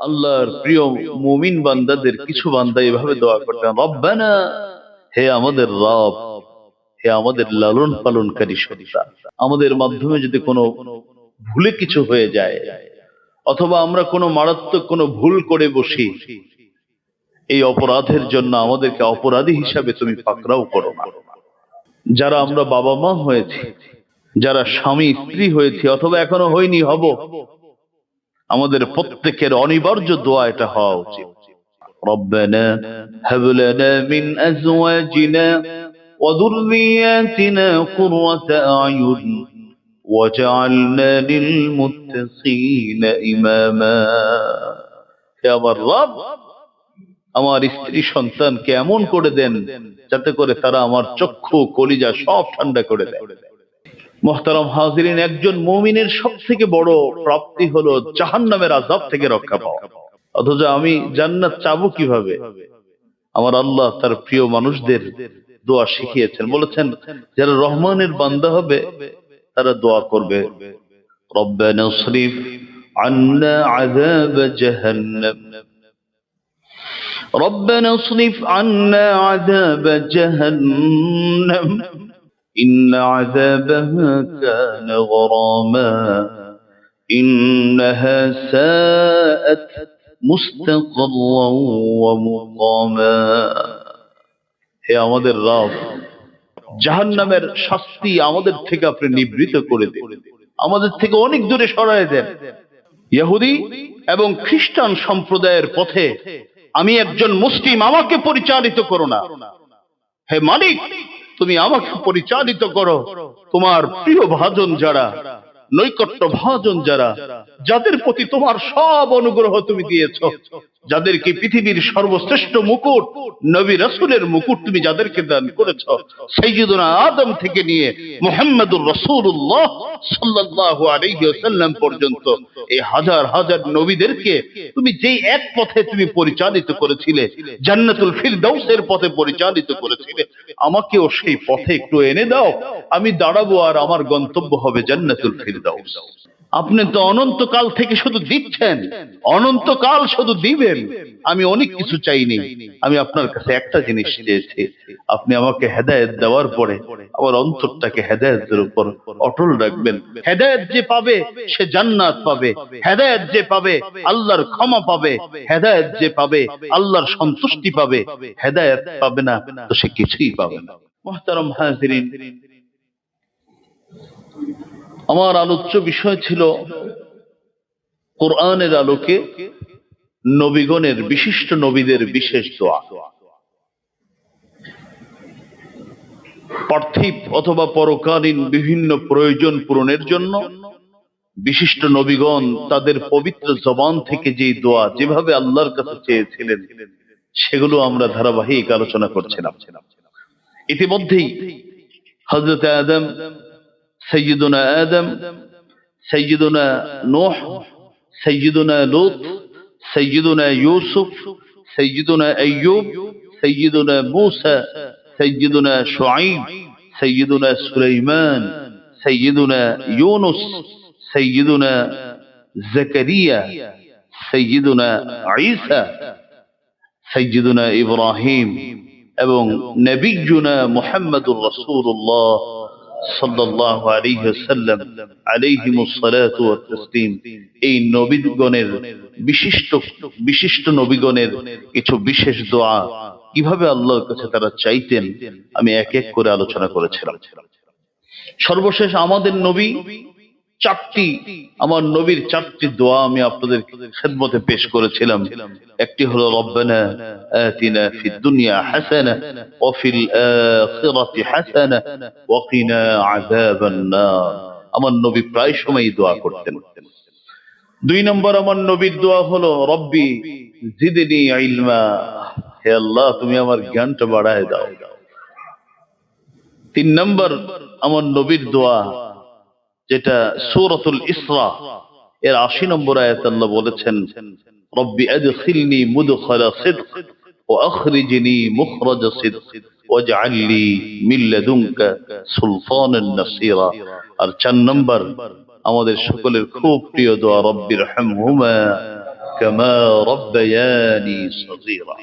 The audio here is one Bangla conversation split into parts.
আল্লাহর প্রিয় মুমিন বান্দাদের কিছু বান্দা এভাবে দোয়া করতেন, রব্বানা, হে আমাদের রব, হে আমাদের লালন পালনকারী সত্তা, আমাদের মাধ্যমে যদি কোনো ভুলে কিছু হয়ে যায় অথবা আমরা কোনো মারাত্মক কোনো ভুল করে বসি, এই অপরাধের জন্য আমাদেরকে অপরাধী হিসাবে তুমি পাকড়াও করো না। যারা আমরা বাবা মা হয়েছি, যারা স্বামী স্ত্রী হয়েছি অথবা এখনো হয়নি, হব, আমাদের প্রত্যেকের অনিবার্য দোয়া এটা হওয়া উচিত। রব্বানা হাব লানা মিন আজওয়াজিনা ওয়া যুররিয়াতিনা কুররাতা আয়ুন ওয়াজআলনা লিল মুত্তাকিনা ইমামা। হে আমার রব, আমার স্ত্রী সন্তানকে এমন করে দেন যাতে করে তারা আমার চক্ষু কলিজা সব ঠান্ডা করে দেয়। মুহতারাম হাজিরিন, একজন মুমিনের সব থেকে বড় প্রাপ্তি হলো জাহান্নামের আযাব থেকে রক্ষা পাওয়া। অথচ আমি জান্নাত চাবো কিভাবে? আমার আল্লাহ তার প্রিয় মানুষদের দোয়া শিখিয়েছেন, বলেছেন যারা রহমানের বান্দা হবে তারা দোয়া করবে, রব্বানা ইসরিফ আন্না আযাব জাহান্নাম, রব্বানা ইসরিফ আন্না আযাব জাহান্নাম ইন্না আযাবাহা কানা গরামা ইন্নাহা সাআত মুস্তাকাররান ওয়া মুকামা। হে আমাদের রব, জাহান্নামের শাস্তি আমাদের থেকে আপনি নিবৃত করে দিন, আমাদের থেকে অনেক দূরে সরায় দেন। ইহুদি এবং খ্রিস্টান সম্প্রদায়ের পথে আমি একজন মুসলিম, আমাকে পরিচালিত করো না। হে মালিক, তুমি আমাকে পরিচালিত করো তোমার প্রিয় ভাজন যারা, নৈকট্য ভাজন যারা, যাদের প্রতি তোমার সব অনুগ্রহ তুমি দিয়েছো, যাদেরকে পৃথিবীর সর্বশ্রেষ্ঠ মুকুট নবী রাসূলের মুকুট তুমি যাদেরকে দান করেছো, সাইয়্যিদুনা আদম থেকে নিয়ে মুহাম্মদুর রাসূলুল্লাহ সাল্লাল্লাহু আলাইহি ওয়াসাল্লাম পর্যন্ত এই হাজার হাজার নবীদেরকে তুমি যেই এক পথে তুমি পরিচালিত করেছিলে, জান্নাতুল ফিরদাউসের পথে পরিচালিত করেছিলে, আমাকেও সেই পথে একটু এনে দাও। আমি দাঁড়াবো আর আমার গন্তব্য হবে জান্নাতুল ফিরদাউস। আপনি তো অনন্তকাল থেকে শুধু দিচ্ছেন, অনন্তকাল শুধু দিবেন। আমি অনেক কিছু চাইনি, আমি আপনার কাছে একটা জিনিস চেয়েছি, আপনি আমাকে হেদায়েত দেওয়ার পরে আমার অন্তরটাকে হেদায়েতের উপর অটল রাখবেন। হেদায়েত যে পাবে সে জান্নাত পাবে, হেদায়েত যে পাবে আল্লাহর ক্ষমা পাবে, হেদায়েত যে পাবে আল্লাহর সন্তুষ্টি পাবে, হেদায়েত পাবে না তো সে কিছুই পাবে না। মুহতারাম হাজিরিন, আমার আলোচ্য বিষয় ছিল কোরআনের আলোকে নবীগণের, বিশিষ্ট নবীদের বিশেষ দোয়া। পার্থিব অথবা পরকালীন বিভিন্ন প্রয়োজন পূরণের জন্য বিশিষ্ট নবীগণ তাদের পবিত্র জবান থেকে যে দোয়া যেভাবে আল্লাহর কাছে চেয়েছিলেন সেগুলো আমরা ধারাবাহিক আলোচনা করছিলাম। ইতিমধ্যেই হযরত আদম, সাইয়্যিদুনা আদম, সাইয়্যিদুনা নূহ, সাইয়্যিদুনা লূত, সাইয়্যিদুনা ইউসুফ, সাইয়্যিদুনা আইয়ুব, সাইয়্যিদুনা মূসা, সাইয়্যিদুনা শুআইব, সাইয়্যিদুনা সুলাইমান, সাইয়্যিদুনা ইউনুস, সাইয়্যিদুনা জাকারিয়া, সাইয়্যিদুনা ঈসা, সাইয়্যিদুনা ইব্রাহিম এবং নবিয়্যুনা মুহাম্মদুর রাসূলুল্লাহ সাল্লাল্লাহু আলাইহি ওয়াসাল্লাম আলাইহিমুস সালাতু ওয়াত তাসলিম, এই নবীগণের বিশিষ্ট নবীগণের কিছু বিশেষ দোয়া কিভাবে আল্লাহর কাছে তারা চাইতেন আমি এক এক করে আলোচনা করেছিলাম। সর্বশেষ আমাদের নবী আমার নবীর চারটি দোয়া আমি আপনাদের খেদমতে পেশ করেছিলাম। একটি হলো রব্বানা আতিনা ফিদ দুনিয়া হাসানাহ ওয়া ফিল আখিরাতি হাসানাহ ওয়া কিনা আযাবান নার। আমার নবী প্রায় সময় দোয়া করতেন। দুই নম্বর আমার নবীর দোয়া হলো রব্বি জিদনি ইলমা, হে আল্লাহ তুমি আমার জ্ঞানটা বাড়ায় দাও। তিন নম্বর আমার নবীর দোয়া, যেটা সূরাতুল ইসরা এর ৮০ নম্বর আয়াতে আল্লাহ বলেছেন, রব্বি আদখিলনি মুদখালা সিদক ওয়া আখরিজনি মুখরাজা সিদক ওয়াজআল লি মিন লাদুনকা সুলতানান নাসীরা। আর ৪ নম্বর আমাদের সকলের খুব প্রিয় দোয়া, রব্বিরহামহুমা كما ربياني صغيرا।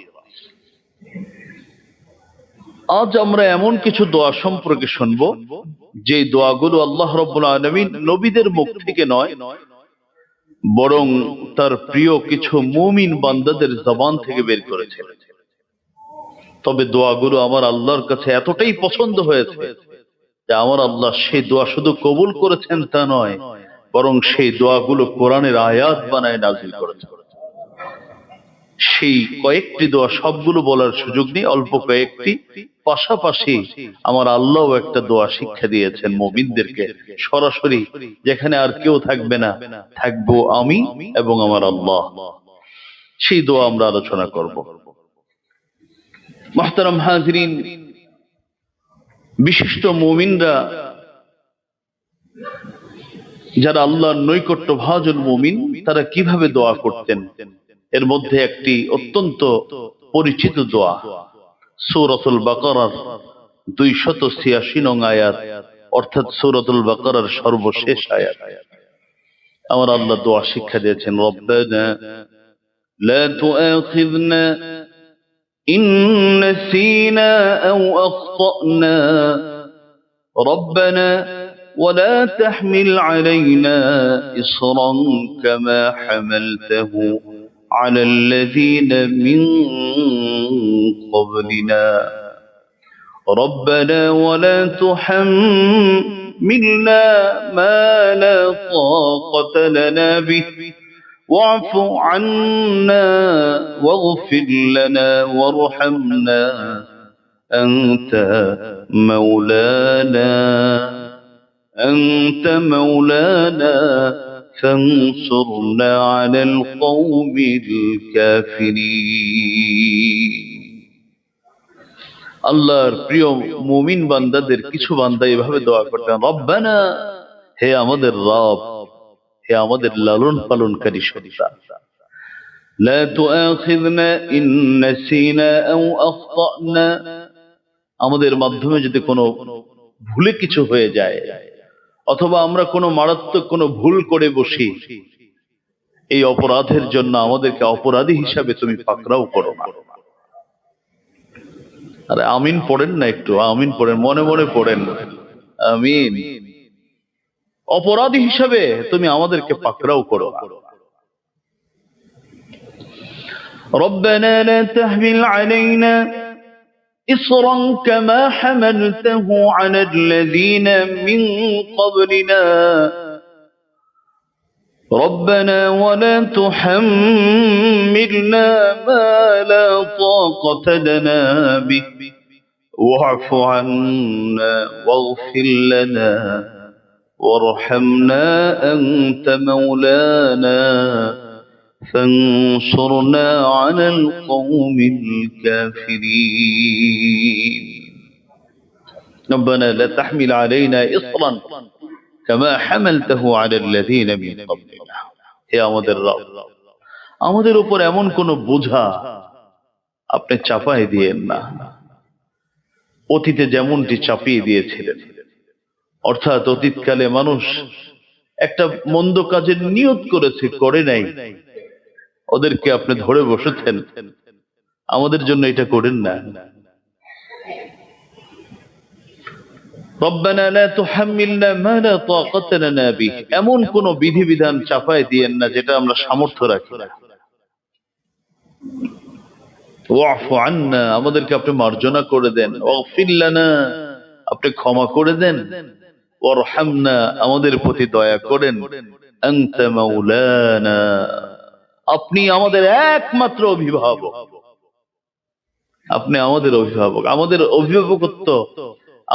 আজ আমরা এমন কিছু দোয়া সম্পর্কে শুনব যে দোয়াগুলো আল্লাহ রাব্বুল আলামিন নবীদের মুখ থেকে নয়, বরং তার প্রিয় কিছু মুমিন বান্দাদের জবান থেকে বের করেছেন। তবে দোয়াগুলো আমার আল্লাহর কাছে এতটাই পছন্দ হয়েছে যে আমার আল্লাহ সেই দোয়া শুধু কবুল করেছেন তা নয়, বরং সেই দোয়াগুলো কোরআনের আয়াত বানায় নাযিল করেছেন। সেই কয়েকটি দোয়া সবগুলো বলার সুযোগ নেই, অল্প কয়েকটি। পাশাপাশি আমার আল্লাহ একটা দোয়া শিক্ষা দিয়েছেন মুমিনদেরকে সরাসরি, যেখানে আর কেউ থাকবে না, থাকবো আমি এবং আমার আল্লাহ। সেই দোয়া আমরা আলোচনা করব। মুহতারাম হাজিরিন, বিশিষ্ট মুমিনরা যারা আল্লাহর নৈকট্য ভাজন মুমিন, তারা কিভাবে দোয়া করতেন, এর মধ্যে একটি অত্যন্ত পরিচিত দোয়া সূরাতুল বাকারার 286 নং আয়াত, অর্থাৎ সূরাতুল বাকারার সর্বশেষ আয়াত। আমার আল্লাহ দোয়া শিক্ষা দিয়েছেন, রব্বানা লা তুআখিযনা ইন নাসিনা আও আখতানা রব্বানা ولا تحمل علينا إصرا كما حملته على الذين من قبلنا ربنا ولا تحملنا ما لا طاقة لنا به واعف عنا واغفر لنا وارحمنا أنت مولانا فانصرنا على القوم الكافرين। আল্লাহর প্রিয় মুমিন বান্দাদের কিছু বান্দা এভাবে দোয়া করতেন, রব্বানা, হে আমাদের রব, হে আমাদের লালন পালনকারী সত্তা, লা তুআখিযনা ইন নাসিনা আও আখতানা, আমাদের মাধ্যমে যদি কোনো ভুলে কিছু হয়ে যায় অথবা আমরা কোনো মারাত্মক কোনো ভুল করে বসি, এই অপরাধের জন্য আমাদেরকে অপরাধী হিসাবে তুমি পাকড়াও করো না। আরে আমিন পড়েন না, একটু আমিন পড়েন, মনে মনে পড়েন আমিন। অপরাধী হিসাবে তুমি আমাদেরকে পাকড়াও করো না। রব্বানা লা তাহমিল আলাইনা إصرا كما حملته على الذين من قبلنا ربنا ولا تحملنا ما لا طاقة لنا به واعف عنا واغفر لنا وارحمنا أنت مولانا فانصرنا على القوم الكافرين ربنا لا تحمل علينا إصرا كما حملته على الذين من قبلنا। হে আমাদের রব, আমাদের উপর এমন কোন বোঝা আপনি চাপায় দিয়েন না, অতীতে যেমনটি চাপিয়ে দিয়েছিলেন। অর্থাৎ অতীতকালে মানুষ একটা মন্দ কাজের নিয়ত করেছে, করে নাই, ওদেরকে আপনি ধরে বসেছেন, আমাদের জন্য এটা করেন না। রব্বানা লা তুহাম্মিলনা মা লা তাকাতা লানা বিহি, এমন কোন বিধিবিধান চাপায় দিয়েন না যেটা আমরা সামর্থ্য রাখি না। ওয়াফু আন্না, আমাদেরকে আপনি মার্জনা করে দেন। ওয়াগফির লানা, আপনি ক্ষমা করে দেন। ওয়ারহামনা, আমাদের প্রতি দয়া করেন। আনতা মাওলানা, আপনি আমাদের একমাত্র অভিভাবক, আপনি আমাদের অভিভাবক। আমাদের অভিভাবকত্ব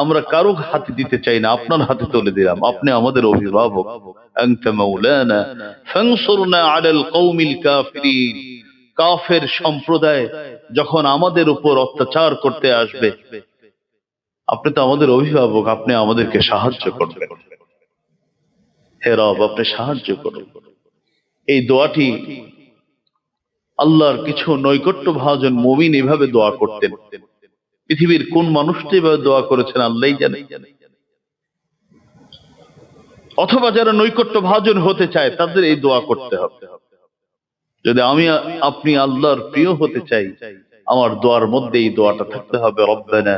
আমরা কারো হাতে দিতে চাই না, আপনার হাতে তুলে দিলাম, আপনি আমাদের অভিভাবক। আনতা মাওলানা ফানসুরনা আলাল কওমিল কাফিরিন, কাফের সম্প্রদায় যখন আমাদের উপর অত্যাচার করতে আসবে, আপনি তো আমাদের অভিভাবক, আপনি আমাদেরকে সাহায্য করবেন। হে রব, আপনি সাহায্য করুন। এই দোয়াটি আল্লাহর কিছু নৈকট্য ভাজন মুমিন এভাবে দোয়া করতেন। পৃথিবীর কোন মানুষটি এভাবে দোয়া করেছেন আল্লাহই জানেন। অথবা যারা নৈকট্য ভাজন হতে চায় তাদের এই দোয়া করতে হবে। যদি আমি আপনি আল্লাহর প্রিয় হতে চাই, আমার দোয়ার মধ্যে এই দোয়াটা থাকতে হবে, রব্বানা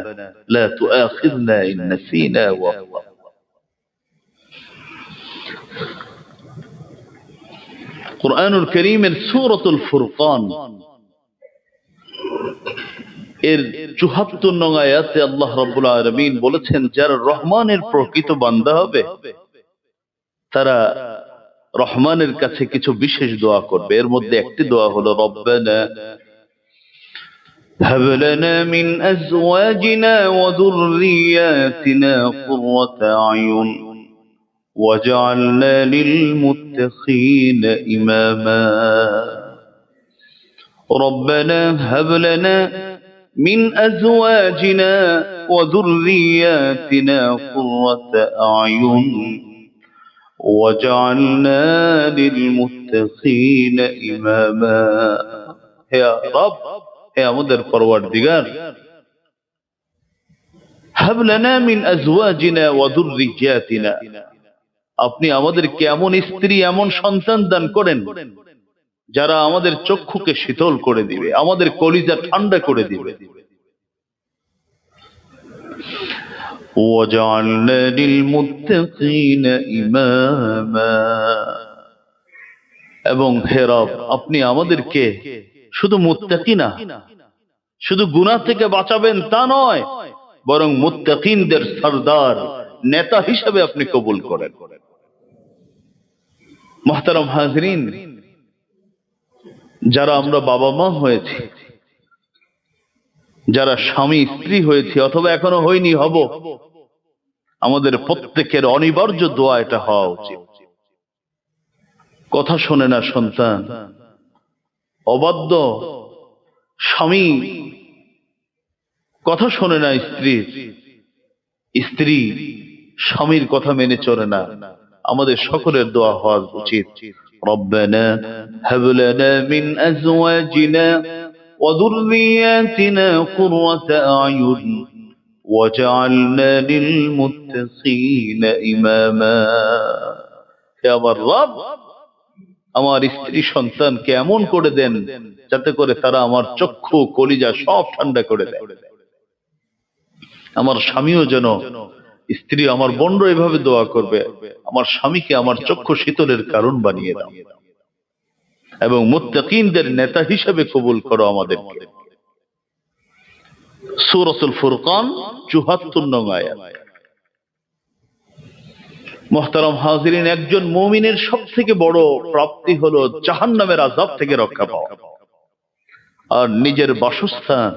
লা তুআখিযনা ইন নাসিনা ওয়া আখতানা। কুরআনুল কারীমের সূরাতুল ফুরকান এর ৭৪ নং আয়াতে আল্লাহ রাব্বুল আলামিন বলেছেন, যারা রহমানের প্রকৃত বান্দা হবে তারা রহমানের কাছে কিছু বিশেষ দোয়া করবে। এর মধ্যে একটি দোয়া হলো, রব্বানা হাব লানা মিন আজওয়াজিনা ওয়া যুররিয়াতিনা কুররাতা আয়ুন ওয়াজআলনা লিল মুত্তাকিনা ইমামা। ربنا هب لنا من أزواجنا وذرياتنا قرة أعين وجعلنا للمتقين إماما। يا رب، يا مدر پروردگار، هب لنا من أزواجنا وذرياتنا، আপনি আমাদেরকে এমন স্ত্রী এমন সন্তান দান করেন যারা আমাদের চক্ষুকে শীতল করে দিবে, আমাদের কলিজা ঠান্ডা করে দিবে। وَجَعَلْنَا لِلْمُتَّقِينَ إِمَامًا، এবং হে রব, আপনি আমাদেরকে শুধু মুত্তাকি না, শুধু গুনাহ থেকে বাঁচাবেন তা নয়, বরং মুত্তাকিনদের সরদার নেতা হিসেবে আপনি কবুল করেন। মুহতারাম হাজরিন, যারা আমরা বাবা মা হয়েছি, যারা স্বামী স্ত্রী হয়েছি অথবা এখনো হয়নি, হব, আমাদের প্রত্যেকের অনিবার্য দোয়া এটা হওয়া উচিত। কথা শোনে না সন্তান, অবাধ্য স্বামী, কথা শোনে না স্ত্রীর, স্ত্রী স্বামীর কথা মেনে চলে না, আমাদের সকলের দোয়া হওয়া উচিত, রব্বানা হাব লানা মিন আজওয়াজিনা ওয়া যুররিয়াতিনা কুররাতা আয়ুন ওয়াজআলনা লিল মুত্তাকিনা ইমামা। হে আমার রব, আমার স্ত্রী সন্তানকে এমন করে দেন যাতে করে তারা আমার চক্ষু কলিজা সব ঠান্ডা করে দেয়। আমার স্বামীও যেন, স্ত্রী আমার বোন এভাবে দোয়া করবে, আমার স্বামীকে আমার চক্ষু শীতলের কারণ বানিয়ে দাও এবং মুত্তাকিনদের নেতা হিসেবে কবুল করো আমাদেরকে। সূরাতুল ফুরকান ৭৪ নং আয়াত। মুহতারাম হাজিরিন, একজন মুমিনের সবথেকে বড় প্রাপ্তি হলো জাহান্নামের আযাব থেকে রক্ষা পাওয়া আর নিজের বাসস্থান,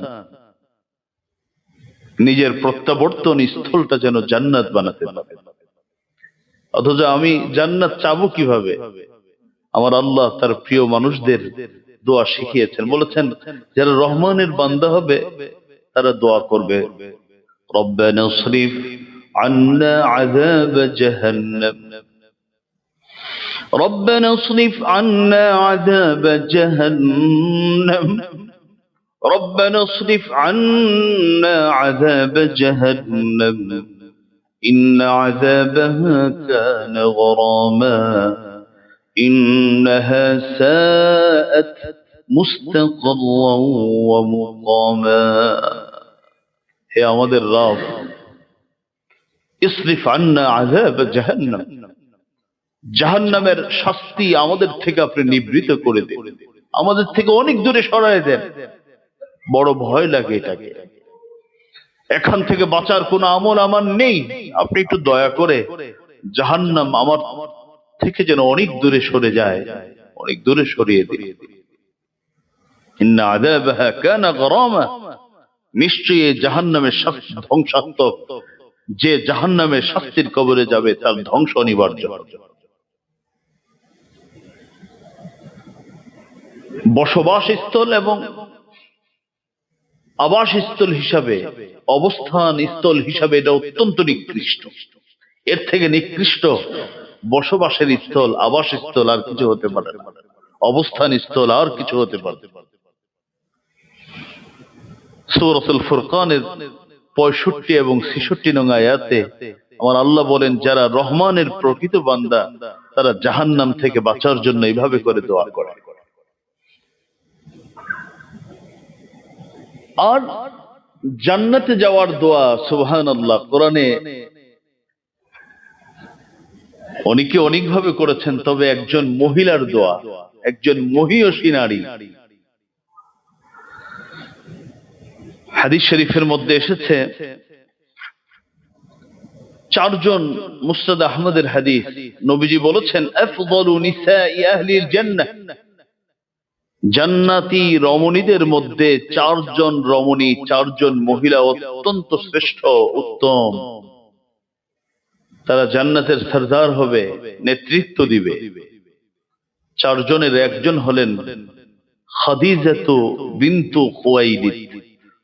নিজের প্রত্যাবর্তন স্থলটা যেন জান্নাত বানাতে পারে। অথচ আমি জান্নাত চাবো কিভাবে? আমার আল্লাহ তার প্রিয় মানুষদের দোয়া শিখিয়েছেন, বলেছেন যারা রহমানের বান্দা হবে তারা দোয়া করবে, রব্বানা ইসরিফ আন্না আযাব জাহান্নাম, রব্বানা ইসরিফ আন্না আযাব জাহান্নাম, ربنا اصرف عنا عذاب جهنم إن عذابها كان غراما إنها ساءت مستقرا ومقاما। হে আমাদের রব, ইসরিফ আন্না আযাব জাহান্নাম, জাহান্নামের শাস্তি আমাদের থেকে আপনি নিবৃত করে দেন, আমাদের থেকে অনেক দূরে সরায় দেন। বড় ভয় লাগে এটাকে, এখান থেকে বাঁচার কোনো আমল আমার নেই, আপনি একটু দয়া করে জাহান্নাম আমার থেকে যেন অনেক দূরে সরে যায়, অনেক দূরে সরিয়ে দিন। ইন্না আযাবাহা কানা গরামা, নিশ্চয়ই এই জাহান্নামের শাস্তি ধ্বংসাত্মক, যে জাহান্নামের শাস্তির কবরে যাবে তার ধ্বংস অনিবার্য। বসবাসস্থল এবং আবাসস্থল হিসাবে, অবস্থান স্থল হিসাবে এটা অত্যন্ত নিকৃষ্ট। এর থেকে নিকৃষ্ট বসবাসের স্থল, আবাসস্থল আর কিছু হতে পারে না, অবস্থান স্থল আর কিছু হতে পারে। সূরাতুল ফুরকানের ৬৫ এবং ৬৬ নং আয়াতে আমার আল্লাহ বলেন, যারা রহমানের প্রকৃত বান্দা তারা জাহান্নাম থেকে বাঁচার জন্য এইভাবে করে দোয়া করে। আর জান্নাতে যাওয়ার দোয়া সুবহানাল্লাহ, কোরআনে অনেকে অনেকভাবে করেছেন, তবে একজন মহিলার দোয়া, একজন মহিয়সী নারী, হাদিস শরীফের মধ্যে এসেছে, চারজন, মুসনাদ আহমদের হাদিস, নবীজি বলেছেন আফদালু নিসাই আহলিল জান্নাহ, জান্নাতি রমণীদের মধ্যে চারজন রমণী, চারজন মহিলা অত্যন্ত শ্রেষ্ঠ, উত্তম, তারা জান্নাতের সরদার হবে, নেতৃত্ব দিবে। চারজনের একজন হলেন খাদিজাতু বিনতু খুয়াইলিদ,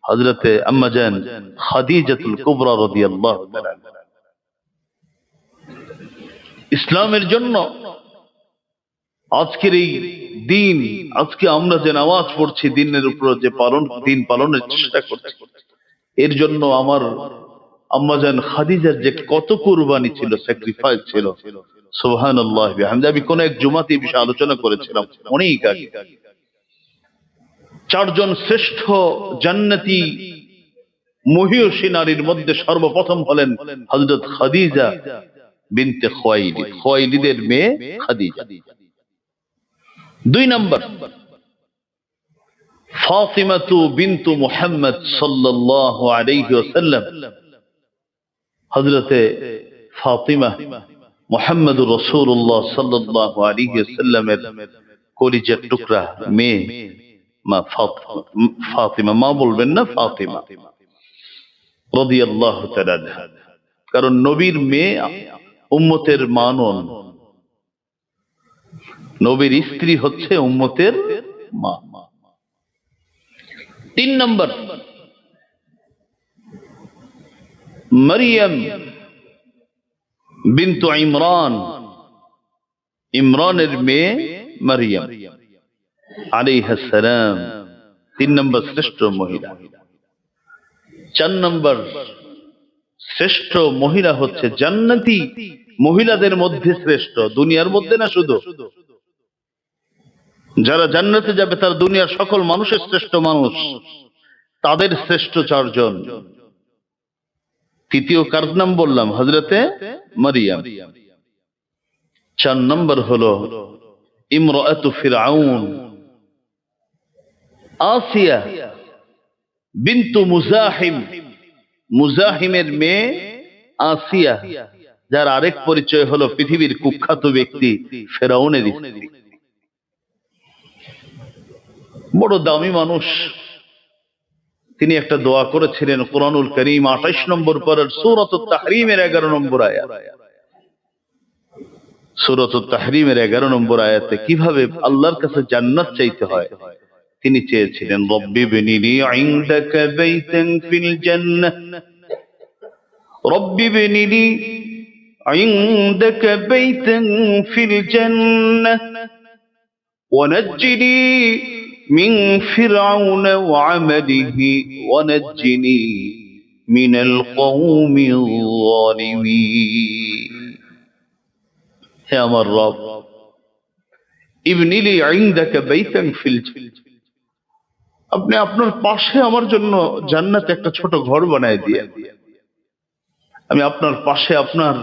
হযরতে আম্মা জান খাদিজাতুল কুবরা রাদিয়াল্লাহু তাআলা। ইসলামের জন্য আজকের এই দিন, আজকে আমরা যে নামাজ পড়ছি, দিনের উপর যে দিন পালনের চেষ্টা করছি, এর জন্য আমার আম্মাজান খাদিজার যে কত কুরবানি ছিল, স্যাক্রিফাইস ছিল, সুবহানাল্লাহ বিহামদি। আমি কোন এক জুমাতে এই বিষয়ে আলোচনা করেছিলাম অনেক আগে। চারজন শ্রেষ্ঠ জান্নাতি মহিয়সী নারীর মধ্যে সর্বপ্রথম হলেন হযরত খাদিজা বিনতে খুয়াইলিদ, খুয়াইলিদের মেয়ে খাদিজা। দুই নম্বর ফাতিমাতু বিনতু মুহাম্মদ সাল্লাল্লাহু আলাইহি ওয়াসাল্লাম, হযরতে ফাতিমা মুহাম্মদুর রাসূলুল্লাহ সাল্লাল্লাহু আলাইহি ওয়াসাল্লামের কলিজার টুকরা মেয়ে মা ফাতিমা, মা বলবেন না, ফাতিমা রাদিয়াল্লাহু তাআলা আনহা। কারণ নবীর মেয়ে উম্মতের মা নন, নবীর স্ত্রী হচ্ছে উম্মতের মা। তিন নম্বর মরিয়ম বিনতু ইমরান, ইমরানের মেয়ে মরিয়ম আলাইহিস সালাম, তিন নম্বর শ্রেষ্ঠ মহিলা। চার নম্বর শ্রেষ্ঠ মহিলা হচ্ছে জান্নাতি মহিলাদের মধ্যে শ্রেষ্ঠ, দুনিয়ার মধ্যে না, শুধু যারা জান্নাতে যাবে তারা দুনিয়ার সকল মানুষের শ্রেষ্ঠ মানুষ, তাদের শ্রেষ্ঠ চারজন। তৃতীয় কার নাম বললাম? হযরতে মারিয়াম। চার নম্বর হলো ইমরাতু ফিরআউন, আসিয়া বিনতু মুজাহিম, মুজাহিমের মেয়ে আসিয়া, যার আরেক পরিচয় হলো পৃথিবীর কুখ্যাত ব্যক্তি ফেরাউনের স্ত্রী। বড় দামি মানুষ, তিনি একটা দোয়া করেছিলেন কুরআনুল কারীম 28 নম্বর পারার সূরাতুত তাহরীমের 11 নম্বর আয়াত। সূরাতুত তাহরীমের 11 নম্বর আয়াতে কিভাবে আল্লাহর কাছে জান্নাত চাইতে হয় তিনি চেয়েছিলেন, রব্বি বিনিলি ইনদাকা বাইতান ফিল জান্নাহ, রব্বি বিনিলি ইনদাকা বাইতান ফিল জান্নাহ ওয়ানাজ্জিনি মিন ফিরআউন ওয়া আমালিহি ওয়ানাজ্জিনি মিনাল কওমিল যালিমিন। হে আমার রব, ইবনিলি ইনদাকা বাইতান ফিল জান্নাহ, আপনি আপনার পাশে আমার জন্য জান্নাতে একটা ছোট ঘর বানায় দিয়ে, আমি আপনার পাশে, আপনার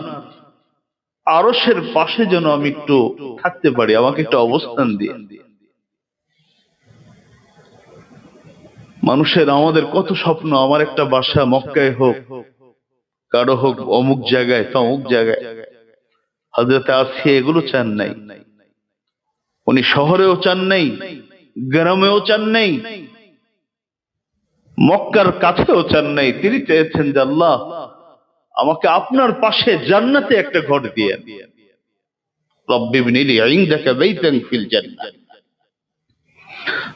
আরশের পাশে যেন আমি একটু থাকতে পারি, আমাকে একটু অবস্থান দিয়ে। মানুষের, আমাদের কত স্বপ্ন, আমার একটা বাসা মক্কায় হোক, কারো হোক অমুক জায়গায়, তমুক জায়গায়। হযরতে আসিয়া এগুলো চান নাই, উনি শহরেও চান নাই, গ্রামেও চান নাই, মক্কার কাছেও চান নাই। তিনি চেয়েছেন যে আল্লাহ আমাকে আপনার পাশে জান্নাতে একটা ঘর দিয়ে, রব্বি বিনিলি ইনদাকা বাইতান ফিল জান্নাহ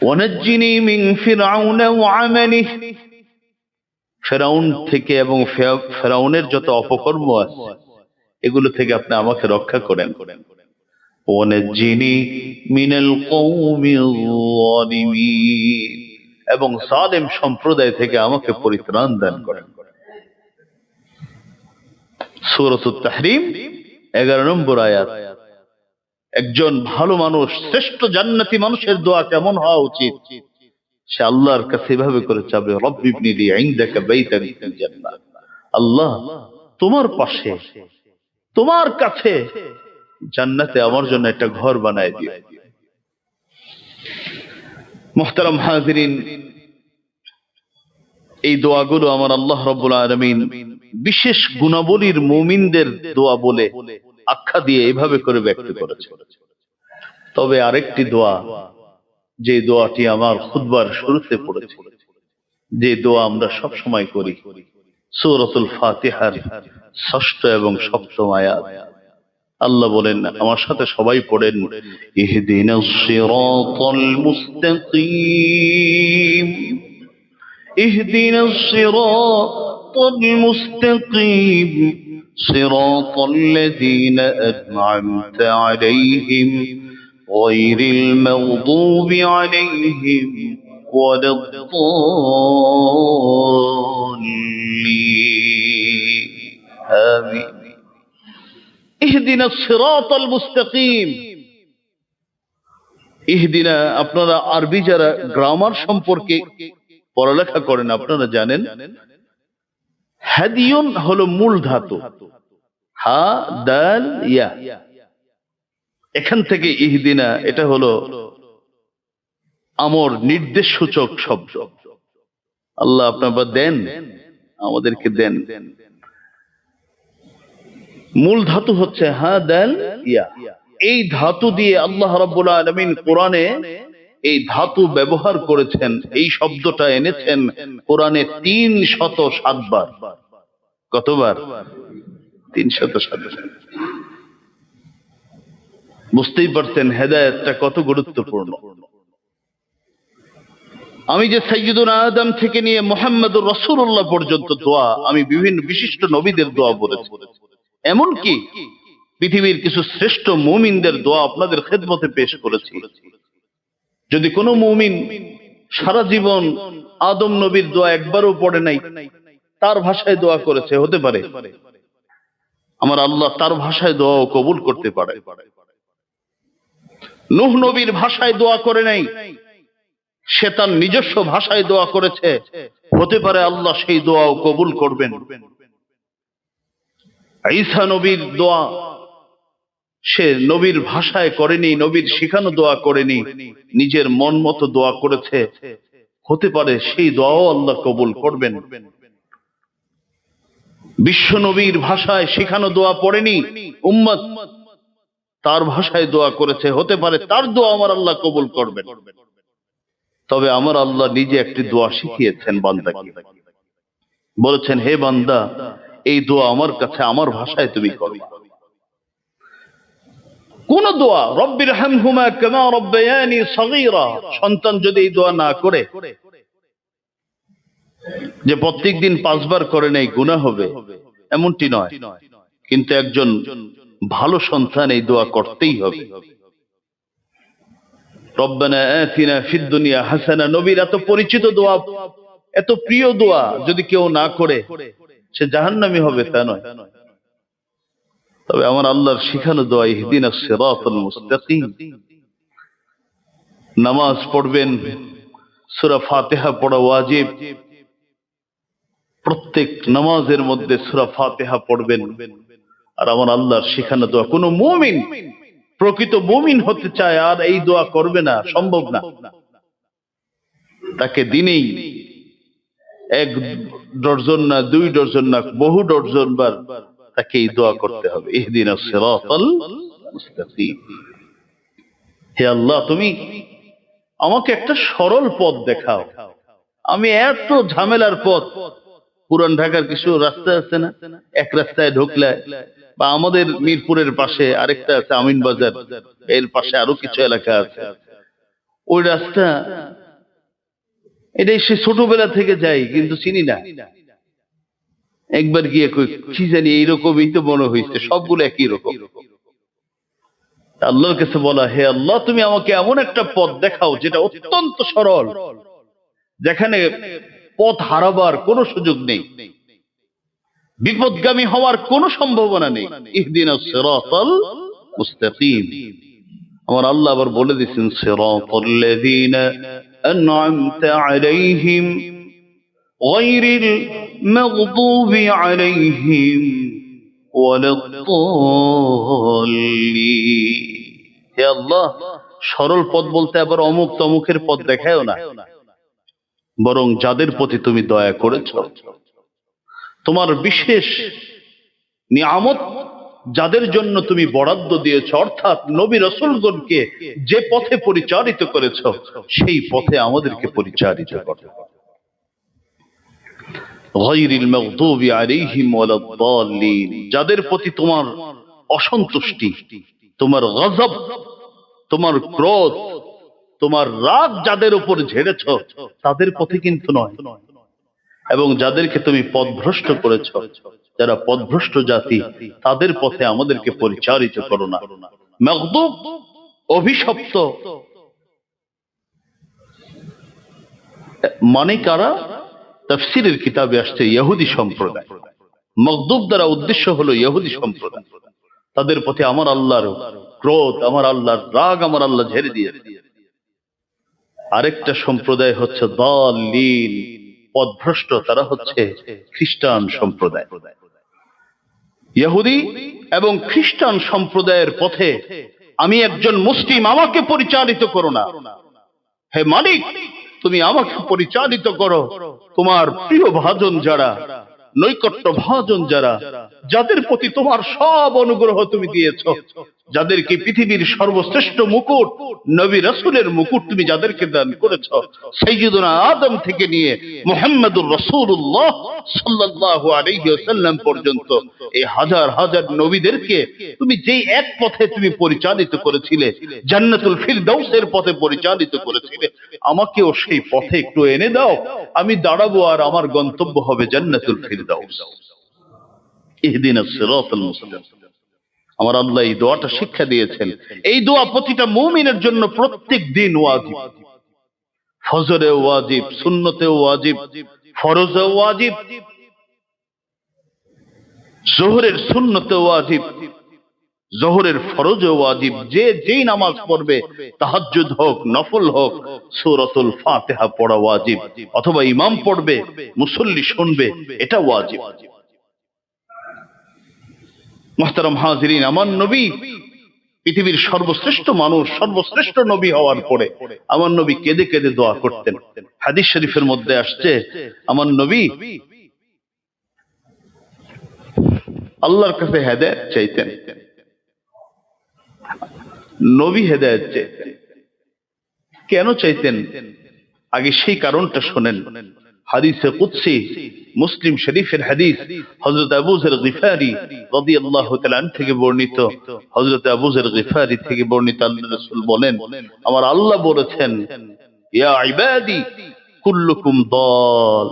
ওয়ানাজ্জিনি মিন ফিরআউন ওয়া আমালিহি, ফেরাউন থেকে এবং ফেরাউনের যত অপকর্ম আছে এগুলো থেকে আপনি আমাকে রক্ষা করেন, ওয়ানাজ্জিনি মিনাল কওমিল যালিমিন, এবং জালেম সম্প্রদায় থেকে আমাকে পরিত্রাণ দান করেন। সূরাতুত তাহরীম 11 নম্বর আয়াত। একজন ভালো মানুষ, শ্রেষ্ঠ জান্নাতি মানুষের দোয়া কেমন হওয়া উচিত? সে আল্লাহর কাছে এভাবে করে চাবে, রব্বি ইবনি লি ইনদাকা বাইতান ফিল জান্নাহ, আল্লাহ তোমার পাশে, তোমার কাছে জান্নাতে আমার জন্য একটা ঘর বানায় দিও। মুহতারাম হাজিরিন, এই দোয়াগুলো আমার আল্লাহ রাব্বুল আলামিন বিশেষ গুণাবলীর মুমিনদের দোয়া বলে আখ্যা দিয়ে এভাবে করে ব্যক্ত করেছে। তবে আরেকটি দোয়া, যে দোয়াটি আমার খুতবার শুরুতে পড়েছে, যে দোয়া আমরা সব সময় করি, সূরাতুল ফাতিহার ৬ষ্ঠ এবং ৭ম আয়াত। আল্লাহ বলেন, আমার সাথে সবাই পড়েন, ইহদিনাস সিরাতাল মুস্তাকিম, ইহদিনাস সিরাতাল মুস্তাকিম, সিরাতাল লাযীনা আন'আমতা আলাইহিম গায়রিল মাগদুবি আলাইহিম ওয়ালাদ-দাল্লিন। আমিন। ইহদিনাস সিরাতাল মুস্তাকিম। ইহদিনা, আপনারা আরবি যারা গ্রামার সম্পর্কে পড়ালেখা করেন আপনারা জানেন, হাদিয়ুন হলো মূল ধাতু, হা দাল ইয়া, এখান থেকে ইহদিনা এটা হলো আমর, নির্দেশ সূচক শব্দ। আল্লাহ আপনারা দেন, আমাদেরকে দেন। মূল ধাতু হচ্ছে হা দাল ইয়া। এই ধাতু দিয়ে আল্লাহ রাব্বুল আলামিন কোরআনে এই ধাতু ব্যবহার করেছেন, এই শব্দটা এনেছেন কোরআনে ৩০৭ বার। কতবার? ৩০৭ বার। বুঝতেই পারছেন হেদায়েতটা কত গুরুত্বপূর্ণ। আমি যে সাইয়্যিদুনা আদম থেকে নিয়ে মুহাম্মদুর রাসূলুল্লাহ পর্যন্ত দোয়া, আমি বিভিন্ন বিশিষ্ট নবীদের দোয়া বলেছি, এমনকি পৃথিবীর কিছু শ্রেষ্ঠ মুমিনদের দোয়া আপনাদের খেদমতে পেশ করেছি। যদি কোনো মুমিন সারা জীবন আদম নবীর দোয়া একবারও পড়ে নাই, তার ভাষায় দোয়া করেছে, হতে পারে আমার আল্লাহ তার ভাষায় দোয়াও কবুল করতে পারে। নূহ নবীর ভাষায় দোয়া করে নাই, সে তার নিজস্ব ভাষায় দোয়া করেছে, হতে পারে আল্লাহ সেই দোয়াও কবুল করবেন। ঈসা নবীর দোয়া সে নবীর ভাষায় করেনি, নবীর শিখানো দোয়া করেনি, নিজের মন মতো দোয়া করেছে, হতে পারে সেই দোয়াও আল্লাহ কবুল করবেন। বিশ্ব নবীর ভাষায় শিখানো দোয়া পড়েনি, উম্মত তার ভাষায় দোয়া করেছে, হতে পারে তার দোয়া আমার আল্লাহ কবুল করবেন। তবে আমার আল্লাহ নিজে একটি দোয়া শিখিয়েছেন বান্দাকে, বলেছেন, হে বান্দা, এই দোয়া আমার কাছে আমার ভাষায় তুমি করো। কোন দোয়া, রব্বির হামহুমা কামা রাব্বায়ানি সগীরা, সন্তান যদি এই দোয়া না করে, যে প্রত্যেক দিন 5 বার করে নেই গুনাহ হবে, এমনটি নয়, কিন্তু একজন ভালো সন্তান এই দোয়া করতেই হবে। রব্বানা আতিনা ফিদ দুনিয়া হাসানা, নবীর এত পরিচিত দোয়া, এত প্রিয় দোয়া, যদি কেউ না করে সে জাহান্নামী হবে তা নয়। তবে আমার আল্লাহর শিখানো দোয়া, ইহদিনাস সিরাতাল মুস্তাকিম। নামাজ পড়বেন, সূরা ফাতিহা পড়া ওয়াজিব, প্রত্যেক নামাজের মধ্যে সূরা ফাতিহা পড়বেন। আর আমার আল্লাহর শিখানো দোয়া, কোন মুমিন প্রকৃত মুমিন হতে চায় আর এই দোয়া করবে না, সম্ভব না। তাকে দিনেই 1 ডজন না 2 ডজন না বহু ডজন বার তাকে এই দোয়া করতে হবে, ইহদিনাস সিরাতাল মুস্তাকিম। হে আল্লাহ, তুমি আমাকে একটা সরল পথ দেখাও, আমি এত ঝামেলার পথ। পুরান ঢাকার কিছু রাস্তা আছে না, এক রাস্তায় ঢুকলে, বা আমাদের মিরপুরের পাশে আরেকটা আছে আমিন বাজার, এর পাশে আরো কিছু এলাকা আছে, ওই রাস্তা এটাই সে ছোটবেলা থেকে যাই কিন্তু চিনি না। একবার গিয়ে কি জানি এইরকমই তো মনে হয়েছে, সবগুলো একই রকম। আল্লাহর কাছে বলা, হে আল্লাহ, তুমি আমাকে এমন একটা পথ দেখাও যেটা অত্যন্ত সরল, যেখানে পথ হারাবার কোনো সুযোগ নেই, বিপদগামী হওয়ার কোনো সম্ভাবনা নেই। ইহদিনাস সিরাতাল মুস্তাকিম। আমার আল্লাহ আবার বলে দিয়েছেন, সিরাতাল লাযীনা أنعمت عليهم غير المغضوب عليهم ولا الضالين হে আল্লাহ সরল পথ বলতে আবার অমুক তমুকের পথ দেখায়ও না, বরং যাদের প্রতি তুমি দয়া করেছো, তোমার বিশেষ নিয়ামত যাদের জন্য তুমি বরাদ্দ দিয়েছো, অর্থাৎ নবী রাসূলগণকে যে পথে পরিচালিত করেছো সেই পথে আমাদেরকে পরিচালিত করো। গায়রিল মাগদুবি আলাইহিম ওয়ালাদ-দাল্লিন, যাদের প্রতি তোমার অসন্তুষ্টি, তোমার গজব, তোমার ক্রোধ, তোমার রাগ যাদের উপর ঝেড়েছ তাদের পথে কিন্তু নয়, এবং যাদেরকে তুমি পথভ্রষ্ট করেছ, যারা পথভ্রষ্ট জাতি, তাদের পথে আমাদেরকে পরিচালিত করো না। মাগদুব অভিশপ্ত মানে কারা? তাফসীরের কিতাবে আসছে ইহুদি সম্প্রদায়। মাগদুব দ্বারা উদ্দেশ্য হলো ইহুদি সম্প্রদায়, তাদের প্রতি আমার আল্লাহর ক্রোধ, আমার আল্লাহর রাগ আমার আল্লাহ ঝেড়ে দিয়েছে। আরেকটা সম্প্রদায় হচ্ছে দাল্লিন, পথভ্রষ্ট, তারা হচ্ছে খ্রিস্টান সম্প্রদায়। ইহুদি এবং খ্রিস্টান সম্প্রদায়ের পথে আমি একজন মুসলিম, আমাকে পরিচালিত করো না। হে মালিক, তুমি আমাকে পরিচালিত করো তোমার প্রিয় ভাজন যারা, নৈকট্য ভাজন যারা, যাদের প্রতি তোমার সব অনুগ্রহ তুমি দিয়েছো, যাদেরকে পৃথিবীর সর্বশ্রেষ্ঠ মুকুট নবী রাসূলের মুকুট তুমি যাদেরকে দান করেছো, সাইয়্যিদুনা আদম থেকে নিয়ে মুহাম্মদুর রাসূলুল্লাহ সাল্লাল্লাহু আলাইহি ওয়াসাল্লাম পর্যন্ত এই হাজার হাজার নবীদেরকে তুমি যেই এক পথে তুমি পরিচালিত করেছিলে, জান্নাতুল ফিরদাউসের পথে পরিচালিত করেছিলে, আমাকেও সেই পথে একটু এনে দাও। আমি দাঁড়াবো আর আমার গন্তব্য হবে জান্নাতুল ফিরদাউস। ইহদিনাস সিরাতাল মুস্তাকিম। আমার আল্লাহ এই দোয়াটা শিক্ষা দিয়েছেন। এই দোয়া প্রতিটা মুমিনের জন্য প্রত্যেক দিন ওয়াজিব। ফজরে ওয়াজিব, সুন্নতে ওয়াজিব, ফরজে ওয়াজিব, যোহরের সুন্নতে ওয়াজিব, যোহরের ফরজে ওয়াজিব। যে যেই নামাজ পড়বে, তাহাজ্জুদ হোক, নফল হোক, সূরাতুল ফাতিহা পড়া ওয়াজিব, অথবা ইমাম পড়বে, মুসল্লি শুনবে, এটা ওয়াজিব। মুহতারাম হাজিরিন, আমার নবী পৃথিবীর সর্বশ্রেষ্ঠ মানুষ, সর্বশ্রেষ্ঠ নবী হওয়ার পরে আমার নবী কেঁদে কেঁদে দোয়া করতেন। হাদিস শরীফের মধ্যে আসছে, আমার নবী আল্লাহর কাছে হেদায়েত চাইতেন। নবী হেদায়েত চাইতেন, কেন চাইতেন? আগে সেই কারণটা শোনেন। হাদিসে কুদসি, মুসলিম শরীফের হাদিস, হযরত আবু যর গিফারি রাদিয়াল্লাহু তাআলা আনহু থেকে বর্ণিত। হযরত আবু যর গিফারি থেকে বর্ণিত, আল্লাহর রাসূল বলেন, আমার আল্লাহ বলেছেন, ইয়া ইবাদি কুল্লুকুম দাল,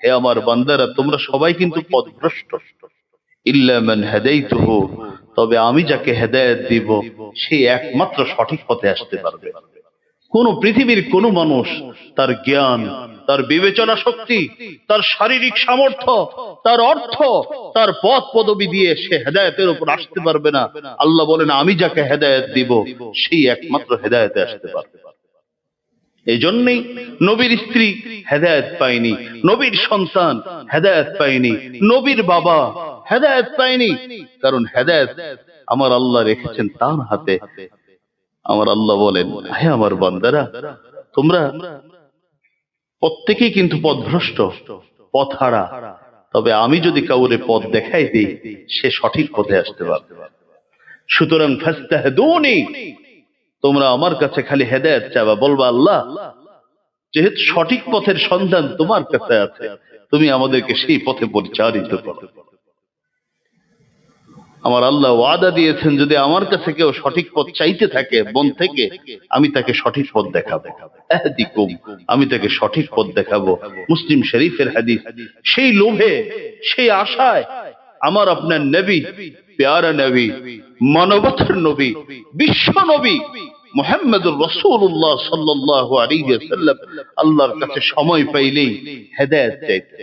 হে আমার বান্দারা তোমরা সবাই কিন্তু পথভ্রষ্ট, ইল্লা মান হাদাইতুহু, তবে আমি যাকে হেদায়েত দিব সে একমাত্র সঠিক পথে আসতে পারবে। কোন পৃথিবীর কোন মানুষ তার জ্ঞান, তার বিবেচনা শক্তি, তার শারীরিক সামর্থ্য, তার অর্থ, তার পদ পদবি দিয়ে সে হেদায়েতের উপর আসতে পারবে না। আল্লাহ বলেন, আমি যাকে হেদায়েত দিব সেই একমাত্র হেদায়েতে আসতে পারবে। এই জন্যই নবীর স্ত্রী হেদায়েত পায়নি, নবীর সন্তান হেদায়েত পায়নি, নবীর বাবা হেদায়েত পায়নি, কারণ হেদায়েত আমার আল্লাহ রেখেছেন তার হাতে। আমার আল্লাহ বলেন, হে আমার বান্দারা, তোমরা প্রত্যেকেই কিন্তু পথভ্রষ্ট, পথহারা, তবে আমি যদি কাউরে পথ দেখাই দিই সে সঠিক পথে আসতে পারবে। সুতরাং ফাস্তাহদুনি, তোমরা আমার কাছে খালি হেদায়েত চাবা, বলবা আল্লাহ যেহেতু সঠিক পথের সন্ধান তোমার কাছে আছে, তুমি আমাদেরকে সেই পথে পরিচালিত করো। আমার আল্লাহ ওয়াদা দিয়েছেন, যদি আমার কাছে কেউ সঠিক পথ চাইতে থাকে মন থেকে, আমি তাকে সঠিক পথ দেখাবো। আহদিকুম, আমি তাকে সঠিক পথ দেখাবো। মুসলিম শরীফের হাদিস। সেই লোভে, সেই আশায় আমার আপনার নবী, প্যারা নবী, মানবতার নবী, বিশ্ব নবী মুহাম্মদুর রাসূলুল্লাহ সাল্লাল্লাহু আলাইহি ওয়াসাল্লাম আল্লাহর কাছে সময় পাইলেই হেদায়েত চাইতেন।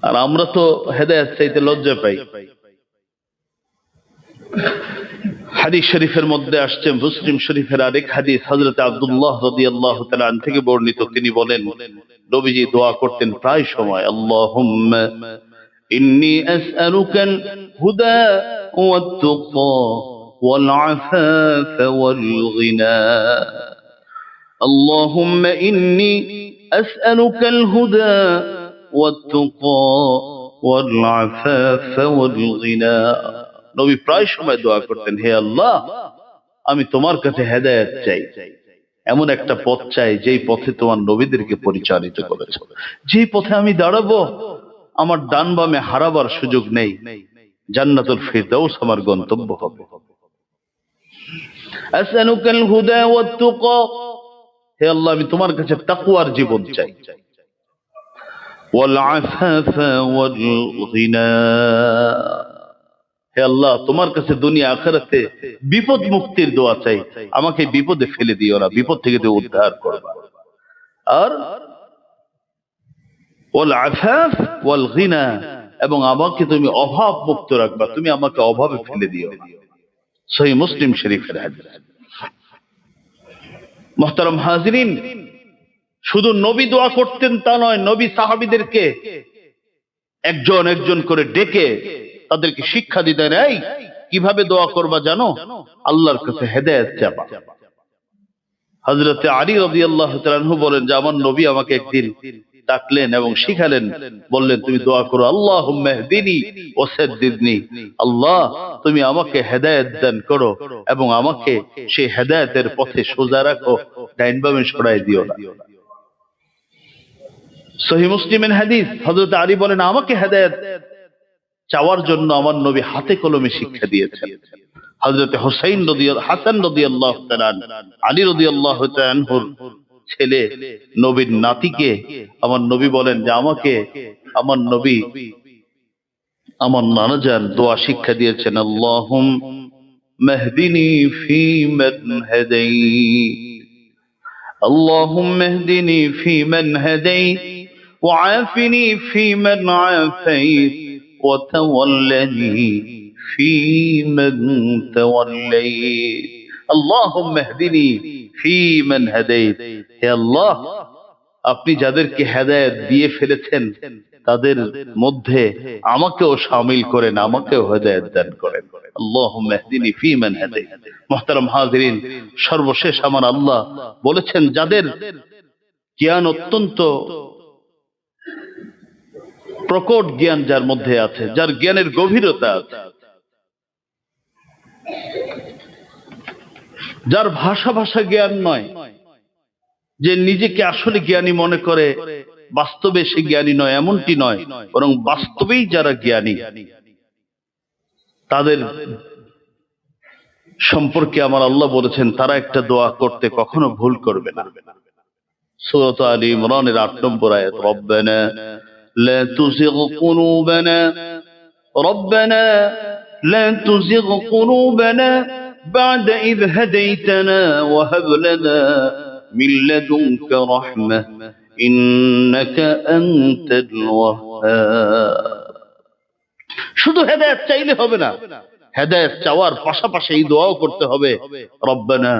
আর আমরা তো হেদায়েত চাইতে লজ্জা পাই। হাদিস শরীফের মধ্যে আসছে, মুসলিম শরীফের আরেক হাদিস, হযরত আব্দুল্লাহ রাদিয়াল্লাহু তাআলা আনহু থেকে বর্ণিত, তিনি বলেন নবীজি দোয়া করতেন প্রায় সময়, আল্লাহুম্মা ইন্নী আসআলুকাল হুদা ওয়াত তুকা ওয়াল আফাফা ওয়াল গিনা, আল্লাহুম্মা ইন্নী আসআলুকাল হুদা ওয়াত তুকা ওয়াল আফাফা ওয়াল গিনা। নবী প্রায় সময় দোয়া করতেন, হে আল্লাহ, আমি তোমার কাছে হেদায়েত চাই, এমন একটা পথ চাই যেই পথে তোমার নবীদেরকে পরিচালিত করেছো, যেই পথে আমি দাঁড়াবো আমার ডান বামে হারাবার সুযোগ নেই, জান্নাতুল ফিরদাউস আমার গন্তব্য হবে। আসআলুকাল হুদা ওয়াত তুকা, হে আল্লাহ আমি তোমার কাছে তাকওয়ার জীবন চাই, ওয়াল আফাফা ওয়াল গিনা, হে আল্লাহ তোমার কাছে দুনিয়া আখিরাতে বিপদ মুক্তির দোয়া চাই, আমাকে বিপদে ফেলে দিও না, বিপদ থেকে তুমি উদ্ধার করবা। আর ওয়াল আফাফ ওয়াল গিনা, এবং আমাকে তুমি অভাব মুক্ত রাখবা, তুমি আমাকে অভাবে ফেলে দিও না। সহিহ মুসলিম শরীফের হাদিস। মুহতারাম হাজিরিন, শুধু নবী দোয়া করতেন তা নয়, নবী সাহাবীদেরকে একজন একজন করে ডেকে তাদেরকে শিক্ষা দিতেন, এই কিভাবে দোয়া করবা জানো, আল্লাহর কাছে হেদায়েত চাবা। হযরতে আলী রাদিয়াল্লাহু তাআলা আনহু বলেন যে আমার নবী আমাকে একদিন ডাকলেন এবং শিখালেন, বললেন তুমি দোয়া করো, আল্লাহুম্মা ইহদিনি ওয়া সাদ্দিদনি, আল্লাহ তুমি আমাকে হেদায়েত দান করো এবং আমাকে সেই হেদায়েতের পথে সোজা রাখো, ডাইন বামে সরাই দিও না। সহিহ মুসলিমের হাদিস, হযরত আলী বলেন আমাকে হেদায়েত চাওয়ার জন্য আমার নবী হাতে কলমে শিক্ষা দিয়েছেন। হযরত হাসান রাদিয়াল্লাহু তাআলা আলী রাদিয়াল্লাহু তাআলা আনহুর ছেলে নবীর নাতিকে আমার নবী বলেন যে আমাকে আমার নবী আমার নানাজান দোয়া শিক্ষা দিয়েছেন, আল্লাহুম্মা ইহদিনি ফীমান হাদাইত, আল্লাহুম্মা ইহদিনি ফীমান হাদাইত ওয়া আফিনি ফীমান আফাইত ওয়া তাওয়াল্লানি ফীমান তাওয়াল্লাইত, আল্লাহুম্মা ইহদিনি ফীমান হাদাইত, হে আল্লাহ আপনি যাদেরকে হেদায়েত দিয়ে ফেলেছেন তাদের মধ্যে আমাকেও শামিল করেন, আমাকেও হেদায়েত দান করেন, আল্লাহুম্মা ইহদিনি ফীমান হাদাইত। মুহতারাম হাজিরিন, সর্বশেষ আমার আল্লাহ বলেছেন যাদের জ্ঞান অত্যন্ত প্রকট জ্ঞান যার মধ্যে আছে, যার জ্ঞানের গভীরতা আছে, যার ভাষা ভাষা জ্ঞান নয়, যে নিজেকে আসলে জ্ঞানী মনে করে, বাস্তবে সে জ্ঞানী নয় এমনটি নয়, বরং বাস্তবেই যারা জ্ঞানী তাদের সম্পর্কে আমার আল্লাহ বলেছেন তারা একটা দোয়া করতে কখনো ভুল করবে না। সূরা আলী ইমরানের ৮ নম্বর আয়াত, রব্বানা লা তুযিগ কুলুবানা, রব্বানা লা তুযিগ কুলুবানা বা'দা ইয হাদাইতানা ওয়া হাব লানা মিন লাদুনকা রাহমাহ ইন্নাকা আনতাল ওয়াহ্হাব। শুধু হেদায়েত চাইলে হবে না, হেদায়েত চাওয়ার পাশাপাশি এই দোয়াও করতে হবে, রব্বানা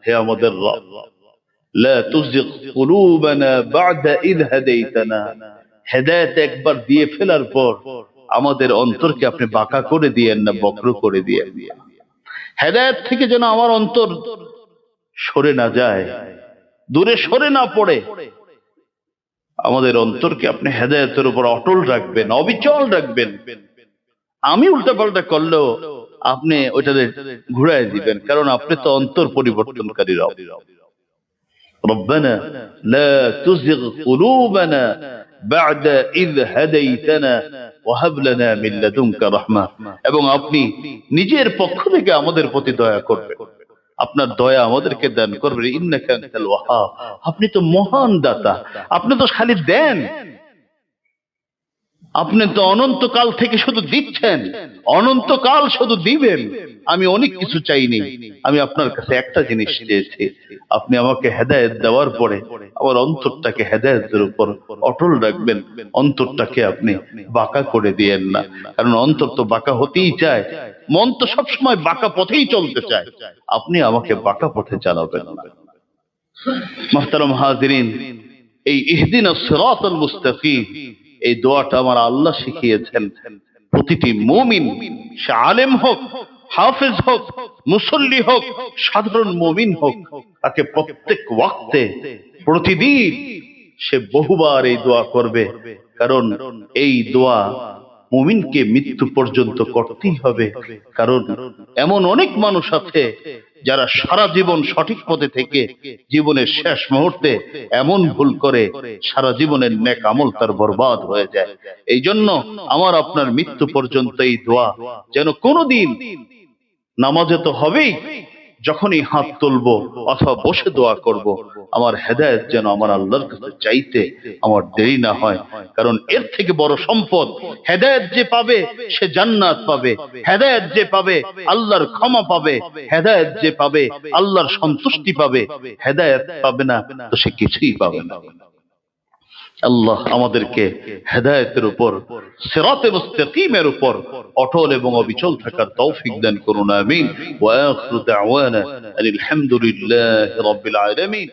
হে আমাদের রব, লা তুযিগ কুলুবানা বা'দা ইয হাদাইতানা, হেদায়েত একবার দিয়ে ফেলার পর আমাদের অন্তরকে আপনি বাঁকা করে দিয়েন না, বক্র করে দিয়েন না। হেদায়েত থেকে যেন আমার অন্তর সরে না যায়, দূরে সরে না পড়ে, আমাদের অন্তরকে আপনি হেদায়েতের উপর অটল রাখবেন, অবিচল রাখবেন। আমি উল্টাপাল্টা করলেও আপনি ওইটাকে ঘুরাই দিবেন, কারণ আপনি তো অন্তর পরিবর্তনকারী রব। রব্বানা লা তুযিগ কুলুবানা বা'দা ইয হাদাইতানা ওয়া হাব লানা মিন লাদুনকা রাহমাহ, এবং আপনি নিজের পক্ষ থেকে আমাদের প্রতি দয়া করবেন, আপনার দয়া আমাদেরকে দান করবেন, ইন্নাকা আনতাল ওয়াহ্হাব, আপনি তো মহান দাতা, আপনি তো খালি দেন, আপনি তো অনন্তকাল থেকে শুধু দিচ্ছেন, অনন্তকাল শুধু দিবেন। আমি অনেক কিছু চাইনি, আমি আপনার কাছে একটা জিনিস চেয়েছি, আপনি আমাকে হেদায়েত দেওয়ার পরে আমার অন্তরটাকে হেদায়েতের উপর অটল রাখবেন, অন্তরটাকে আপনি বাঁকা করে দিয়েন না, কারণ অন্তর তো বাঁকা হতেই চায়, মন তো সবসময় বাঁকা পথেই চলতে চায়, আপনি আমাকে বাঁকা পথে চালাবেন না। মুহতারাম হাজিরিন, এই ইহদিনাস সিরাতাল মুস্তাকিম এই দোয়াটা আমার আল্লাহ শিখিয়েছেন। প্রতিটি মুমিন, সে আলেম হোক, হাফেজ হোক, মুসল্লি হোক, সাধারণ মুমিন হোক, তাকে প্রত্যেক ওয়াক্তে প্রতিদিন সে বহুবার এই দোয়া করবে। কারণ এই দোয়া মুমিনকে মৃত্যু পর্যন্ত করতেই হবে। কারণ এমন অনেক মানুষ আছে যারা সারা জীবন সঠিক পথে থেকে জীবনের শেষ মুহূর্তে এমন ভুল করে সারা জীবনের নেক আমল তার বরবাদ হয়ে যায়। এই জন্য আমার আপনার মৃত্যু পর্যন্ত এই দোয়া যেন কোনোদিন, নামাজে তো হবেই, যখনই হাত তুলবো অথবা বসে দোয়া করব, আমার হেদায়েত যেন আমার আল্লাহর কাছে চাইতে আমার দেরি না হয়। কারণ এর থেকে বড় সম্পদ, হেদায়েত যে পাবে সে জান্নাত পাবে, হেদায়েত যে পাবে আল্লাহর ক্ষমা পাবে, হেদায়েত যে পাবে আল্লাহর সন্তুষ্টি পাবে, হেদায়েত পাবে না তো সে কিছুই পাবে না। আল্লাহ আমাদেরকে হেদায়েতের উপর, সিরাতে মুস্তাকিমের উপর অটল এবং অবিচল থাকার তৌফিক দান করুন, আমিন। ওয়া আখিরু দাওয়ানা আলহামদুলিল্লাহি রাব্বিল আলামিন।